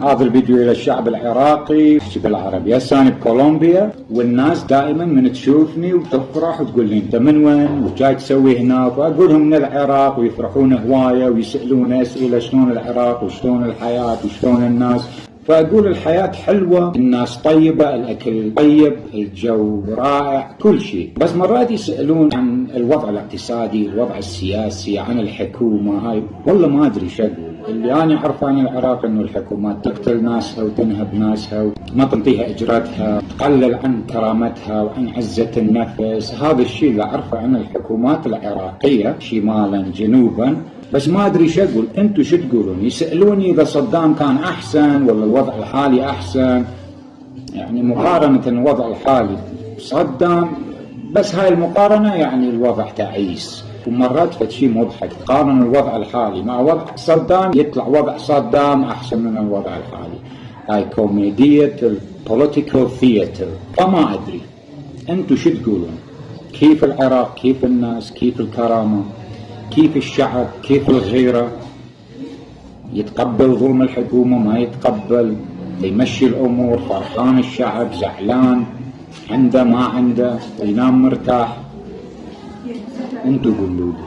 هذا الفيديو إلى الشعب العراقي بالعربي. هسه أنا بكولومبيا، والناس دائما من تشوفني وتفرح وتقول لي أنت من وين وجاي تسوي هناك، وأقول لهم من العراق ويفرحون هواية ويسألون أسئلة شلون العراق وشلون الحياة وشلون الناس. فأقول الحياة حلوة، الناس طيبة، الأكل طيب، الجو رائع، كل شيء. بس مرات يسألون عن الوضع الاقتصادي، الوضع السياسي، عن الحكومة. هاي والله ما أدري شو أقول. اللي أنا أعرفه عن العراق إنه الحكومات تقتل ناسها وتنهب ناسها وما تنطيها أجرتها، تقلل عن كرامتها وعن عزة النفس. هذا الشيء اللي أعرفه عن الحكومات العراقية شمالا جنوبا. بس ما أدري شو أقول. أنتوا شو تقولون؟ يسألوني إذا صدام كان أحسن ولا الوضع الحالي أحسن، يعني مقارنة الوضع الحالي صدام. بس هاي المقارنة يعني الوضع تعيس، ومرات فشي مضحك تقارن الوضع الحالي مع وضع صدام، يطلع وضع صدام أحسن من الوضع الحالي. هاي كوميدية البوليتيكال ثياتر. فما أدري أنتوا شو تقولون؟ كيف العراق؟ كيف الناس؟ كيف الكرامة؟ كيف الشعب؟ كيف الغيرة؟ يتقبل ظلم الحكومة؟ ما يتقبل؟ يمشي الأمور؟ فرحان الشعب؟ زعلان؟ عنده ما عنده؟ ينام مرتاح؟ انتوا قولوا لي.